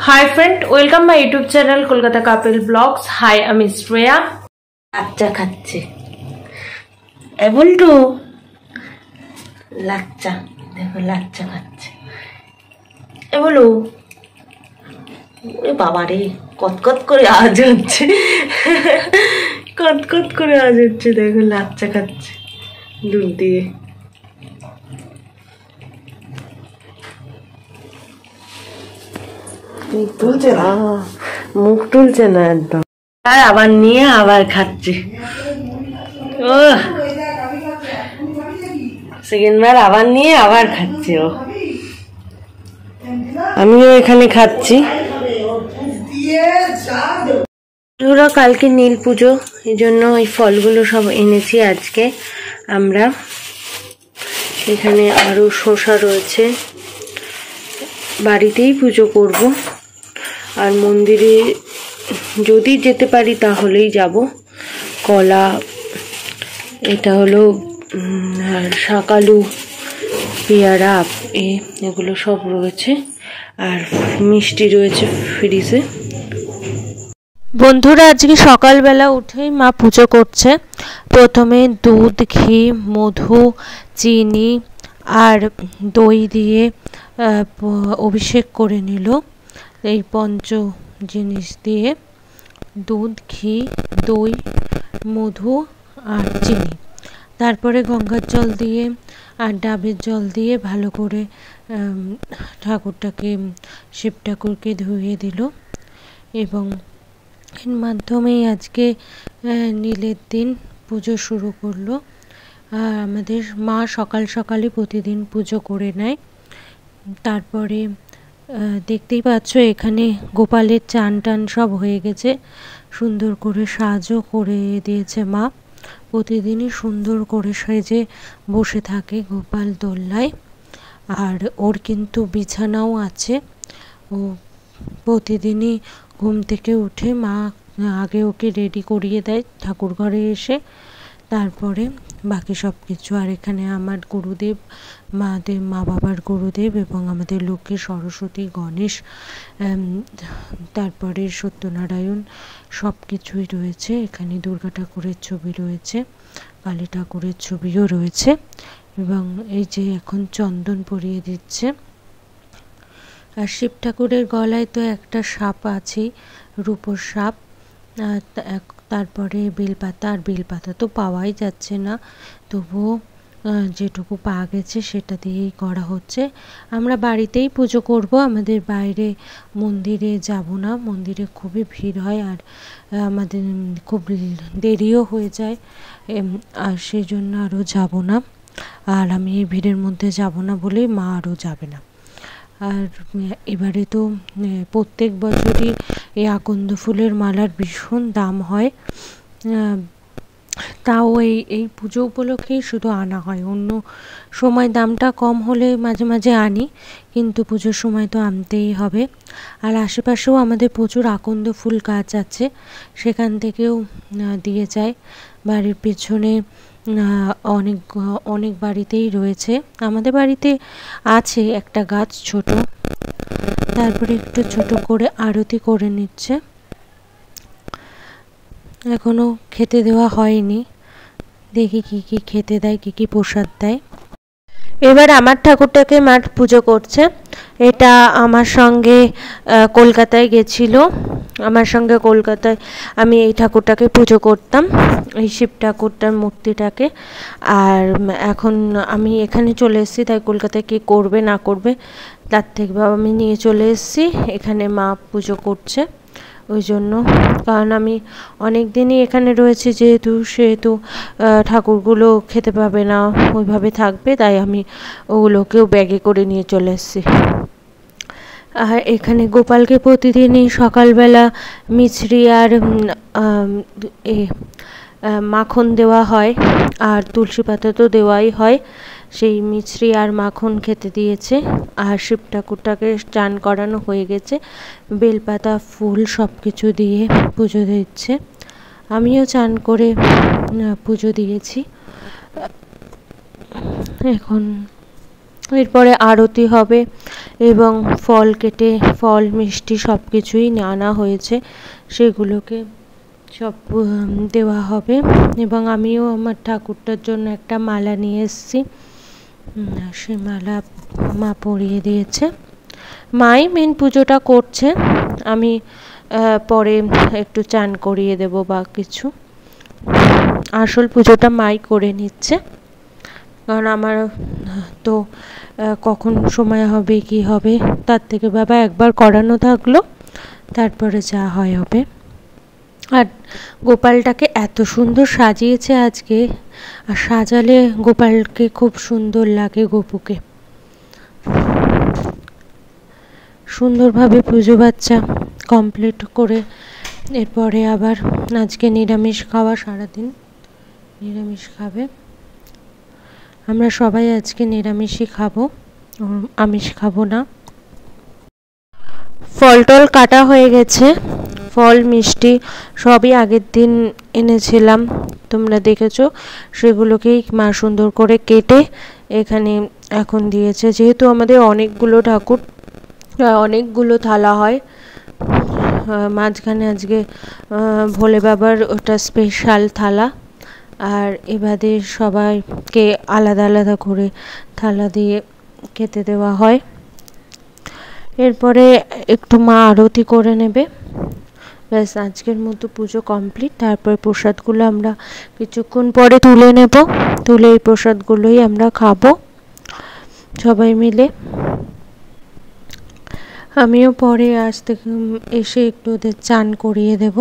Hi friend, welcome my YouTube channel Kolkata Couple Vlogs. Hi, আমি শ্রেয়া। লাচ্চা খাচ্ছে এবলটু লাচ্চা দেখো লাচ্চা খাচ্ছে এবলু ওরে বাবা রে কতকত করে আওয়াজ হচ্ছে কতকত করে আওয়াজ হচ্ছে দেখো লাচ্চা খাচ্ছে দুধ দিয়ে তুলছে না মুখ তুলছে না একদম আর আবার নিয়ে আবার খাচ্ছে ও সেকেন্ড বার আবার নিয়ে আবার খাচ্ছে ও আমিও এখানে খাচ্ছি ওরা কালকে নীল পুজো এই জন্য এই ফলগুলো সব এনেছি আজকে আমরা এখানে আরো শসা রয়েছে বাড়িতেই পুজো করব আর মন্দিরে যদি যেতে পারি তাহলেই যাব কলা এটা হলো শাকালু পেয়ারা এগুলো সব রয়েছে আর মিষ্টি রয়েছে ফ্রিজে বন্ধুরা আজকে সকালবেলা উঠেই মা পুজো করছে প্রথমে দুধ ঘি মধু চিনি আর দই দিয়ে অভিষেক করে নিল এই পঞ্চ জিনিস দিয়ে দুধ ঘি দই মধু আর চিনি তারপরে গঙ্গার জল দিয়ে আর ডাবের জল দিয়ে ভালো করে ঠাকুরটাকে শিব ঠাকুরকে ধুয়ে দিল এবং এর মাধ্যমেই আজকে নীলের দিন পুজো শুরু করলো আর আমাদের মা সকাল সকালই প্রতিদিন পুজো করে নেয় তারপরে দেখতেই পাচ্ছ এখানে গোপালের চান টান সব হয়ে গেছে সুন্দর করে সাজও করে দিয়েছে মা প্রতিদিনই সুন্দর করে সেজে বসে থাকে গোপাল দোলনায় আর ওর কিন্তু বিছানাও আছে ও প্রতিদিনই ঘুম থেকে উঠে মা আগে ওকে রেডি করিয়ে দেয় ঠাকুর ঘরে এসে তারপরে বাকি সব কিছু আর এখানে আমার গুরুদেব মা বাবার গুরুদেব এবং আমাদের লক্ষ্মী সরস্বতী গণেশ তারপরে সত্যনারায়ণ সব কিছুই রয়েছে এখানে দুর্গা ঠাকুরের ছবি রয়েছে কালী ঠাকুরের ছবিও রয়েছে এবং এই যে এখন চন্দন পরিয়ে দিচ্ছে আর শিব ঠাকুরের গলায় তো একটা সাপ আছেই রূপোর সাপ তারপরে বেলপাতা আর বেলপাতা তো পাওয়াই যাচ্ছে না তবুও যেটুকু পাওয়া গেছে সেটা দিয়েই করা হচ্ছে আমরা বাড়িতেই পুজো করব আমাদের বাইরে মন্দিরে যাব না মন্দিরে খুবই ভিড় হয় আর আমাদের খুব দেরিও হয়ে যায় আর সেই জন্য আরও যাব না আর আমি এই ভিড়ের মধ্যে যাব না বলেই মা আরও যাবে না আর এবারে তো প্রত্যেক বছরই এই আকন্দ ফুলের মালার ভীষণ দাম হয় তাও এই পুজো উপলক্ষেই শুধু আনা হয় অন্য সময় দামটা কম হলে মাঝে মাঝে আনি কিন্তু পুজোর সময় তো আনতেই হবে আর আশেপাশেও আমাদের প্রচুর আকন্দ ফুল গাছ আছে সেখান থেকেও দিয়ে যায় বাড়ির পেছনে অনেক বাড়িতেই রয়েছে আমাদের বাড়িতে আছে একটা গাছ ছোট তারপরে একটু ছোট করে আরতি করে নিচ্ছে এখনো খেতে দেওয়া হয়নি দেখি কি কি খেতে দেয় কি কি প্রসাদ দেয় এবার আমার ঠাকুরটাকে মা পুজো করছে এটা আমার সঙ্গে কলকাতায় গেছিল আমার সঙ্গে কলকাতায় আমি এই ঠাকুরটাকে পুজো করতাম এই শিব ঠাকুরটার মূর্তিটাকে আর এখন আমি এখানে চলে এসেছি তাই কলকাতায় কি করবে না করবে তার থেকে আমি নিয়ে চলে এসেছি এখানে মা পুজো করছে ওই জন্য কারণ আমি অনেক দিনই এখানে রয়েছি সেহেতু ঠাকুরগুলো খেতে পাবে না ওইভাবে থাকবে তাই আমি ওগুলোকেও ব্যাগে করে নিয়ে চলে এসেছি আর এখানে গোপালকে প্রতিদিনই সকালবেলা মিছরি আর মাখন দেওয়া হয় আর তুলসী পাতা তো দেওয়াই হয় সেই মিছরি আর মাখন খেতে দিয়েছে আর শিব ঠাকুরটাকে চান করানো হয়ে গেছে বেলপাতা ফুল সব কিছু দিয়ে পুজো দিচ্ছে আমিও চান করে পুজো দিয়েছি এখন এরপরে আরতি হবে এবং ফল কেটে ফল মিষ্টি সব কিছুই আনা হয়েছে, সেগুলোকে সব দেওয়া হবে। এবং আমিও আমার ঠাকুরটার জন্য একটা মালা নিয়ে এসেছি, সেই মালা মা পরিয়ে দিয়েছে। মাই মেন পুজোটা করছে, আমি পরে একটু চান করিয়ে দেব বা কিছু, আসল পুজোটা মাই করে নিচ্ছে। কারণ আমার তো কখন সময় হবে কি হবে তার থেকে বাবা একবার করানো থাকলো, তারপরে যা হয় হবে। আর গোপালটাকে এত সুন্দর সাজিয়েছে আজকে, আর সাজালে গোপালকে খুব সুন্দর লাগে, গোপুকে সুন্দরভাবে পুজো বাচ্চা কমপ্লিট করে এরপরে আবার আজকে নিরামিষ খাওয়া, সারাদিন নিরামিষ খাবে। আমরা সবাই আজকে নিরামিষই খাবো, আমিষ খাবো না। ফল টল কাটা হয়ে গেছে, ফল মিষ্টি সবই আগের দিন এনেছিলাম, তোমরা দেখেছো। সেগুলোকেই মা সুন্দর করে কেটে এখানে এখন দিয়েছে। যেহেতু আমাদের অনেকগুলো ঠাকুর, অনেকগুলো থালা হয়, মাঝখানে আজকে ভোলে বাবার ওটা স্পেশাল থালা, আর এবারে সবাইকে আলাদা আলাদা করে থালা দিয়ে খেতে দেওয়া হয়। এরপরে একটু মা আরতি করে নেবে, ব্যাস আজকের মতো পুজো কমপ্লিট। তারপর প্রসাদগুলো আমরা কিছুক্ষণ পরে তুলে নেব, তুলে এই প্রসাদগুলোই আমরা খাবো সবাই মিলে। আমিও পরে আজ থেকে এসে একটু ওদের চান করিয়ে দেব।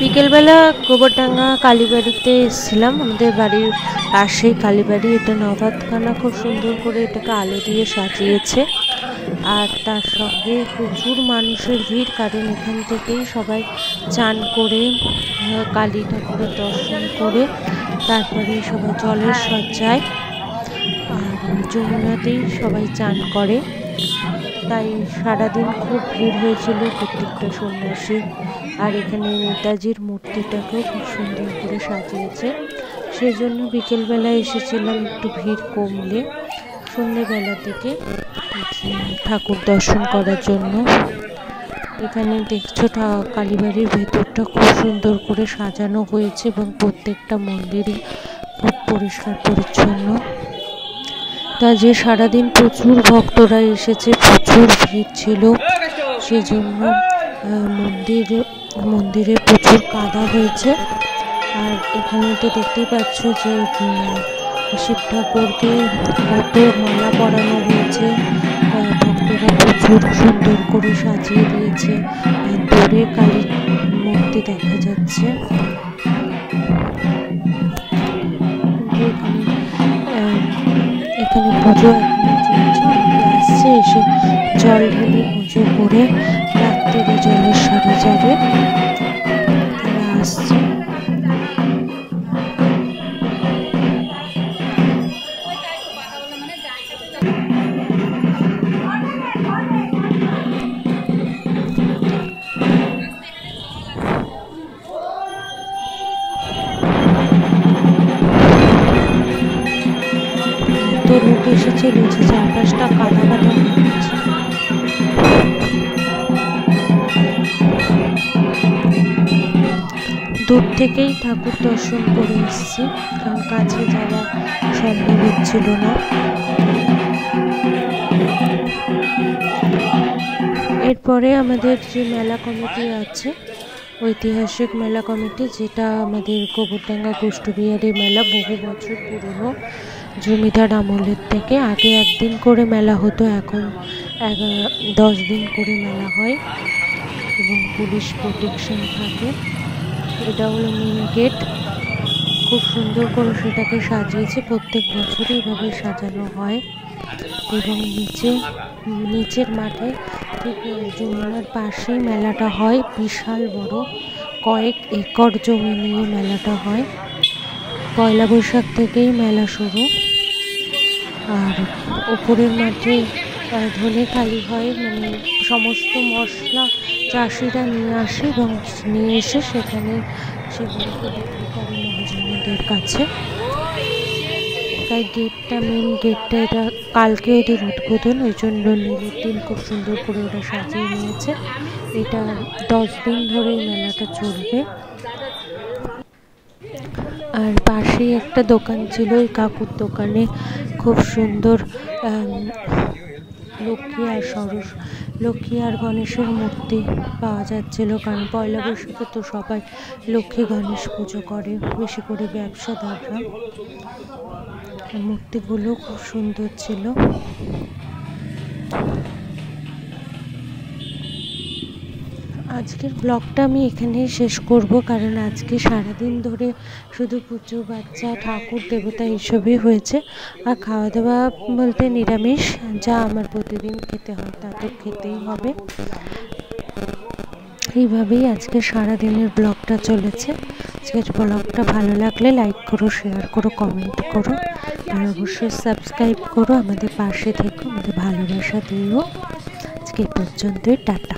বিকেলবেলা গোবরডাঙ্গা কালীবাড়িতে এসেছিলাম, আমাদের বাড়ির পাশেই কালীবাড়ি। এটা নবাবখানা খুব সুন্দর করে এটাকে আলো দিয়ে সাজিয়েছে, আর তার সঙ্গে প্রচুর মানুষের ভিড়, কারণ এখান থেকেই সবাই চান করে কালী ঠাকুরের দর্শন করে তারপরে সবাই জলের সজ্জায় আর যমুনাতেই সবাই চান করে। তাই সারাদিন খুব ভিড় হয়েছিল প্রত্যেকটা সন্ন্যাসী। আর এখানে নেতাজির মূর্তিটাকেও খুব সুন্দর করে সাজিয়েছে, সেই জন্য বিকেলবেলা এসেছিলাম একটু ভিড় কমলে, সন্ধ্যেবেলার দিকে ঠাকুর দর্শন করার জন্য। এখানে দেখছো কালীবাড়ির ভেতরটা খুব সুন্দর করে সাজানো হয়েছে এবং প্রত্যেকটা মন্দিরই খুব পরিষ্কার পরিচ্ছন্ন। তা যে সারাদিন প্রচুর ভক্তরা এসেছে, প্রচুর ভিড় ছিল, সেজন্য মন্দিরে প্রচুর কাদা হয়েছে। আর এখানে তো দেখতেই পাচ্ছ যে শিব ঠাকুরকে কত মালা পরানো হয়েছে, ভক্তরা প্রচুর সুন্দর করে সাজিয়ে দিয়েছে। দূরে কালীর মূর্তি দেখা যাচ্ছে। এখানে পুজো আসছে, এসে জল ঢেলে পুজো করে রাত্রিরে জলের সাথে যাবে, তারা আসছে। তো লোক এসেছে, নিচে চারপাশটা কাদা কাদা হয়ে গেছে। দূর থেকেই ঠাকুর দর্শন করে এসেছি, কারণ কাছে যাওয়া সম্ভব হচ্ছিল না। এরপরে আমাদের যে মেলা কমিটি আছে, ঐতিহাসিক মেলা কমিটি, যেটা আমাদের গোবরডাঙ্গা গোষ্ঠবিহারী মেলা, বহু বছর পুরনো, জমিদার আমলের থেকে। আগে একদিন করে মেলা হতো, এখন 10 দিন করে মেলা হয় এবং পুলিশ প্রোটেকশন থাকে। এটা হলো মেন গেট, খুব সুন্দর করে সেটাকে সাজিয়েছে, প্রত্যেক বছরই এভাবে সাজানো হয়। এবং নিচের মাঠে ঠিক যমুনার পাশেই মেলাটা হয়, বিশাল বড়, কয়েক একর জমি নিয়ে মেলাটা হয়। পয়লা বৈশাখ থেকেই মেলা শুরু। আর উপরের মাঠে ধনে কালী হয়, মানে সমস্ত মশলা চাষিরা নিয়ে আসে এবং নিয়ে এসে সেখানে সেগুলোকে বিক্রি করে মহাজনদের কাছে। তাই মেন গেটটা, এটা কালকে ওদের উদ্বোধন, ওই জন্য নীলের দিন খুব সুন্দর করে ওরা সাজিয়ে নিয়েছে। এটা 10 দিন ধরে মেলাটা চলবে। আর পাশেই একটা দোকান ছিল, ওই কাকুর দোকানে খুব সুন্দর লক্ষ্মী আর গণেশের মূর্তি পাওয়া যাচ্ছিল, কারণ পয়লা বৈশাখে তো সবাই লক্ষ্মী গণেশ পুজো করে, বেশি করে ব্যবসাদাররা। মূর্তিগুলো খুব সুন্দর ছিল। আজকের ব্লগটা আমি এখানেই শেষ করব, কারণ আজকে সারাদিন ধরে শুধু পুজো, বাচ্চা, ঠাকুর, দেবতা এইসবই হয়েছে। আর খাওয়া দাওয়া বলতে নিরামিষ, যা আমার প্রতিদিন খেতে হয় তা তো খেতেই হবে। এইভাবেই আজকে সারাদিনের ব্লগটা চলেছে। আজকের ব্লগটা ভালো লাগলে লাইক করো, শেয়ার করো, কমেন্ট করো, আর অবশ্যই সাবস্ক্রাইব করো, আমাদের পাশে থেকো, আমাদের ভালোবাসা দিও। আজকে পর্যন্তই, টাটা।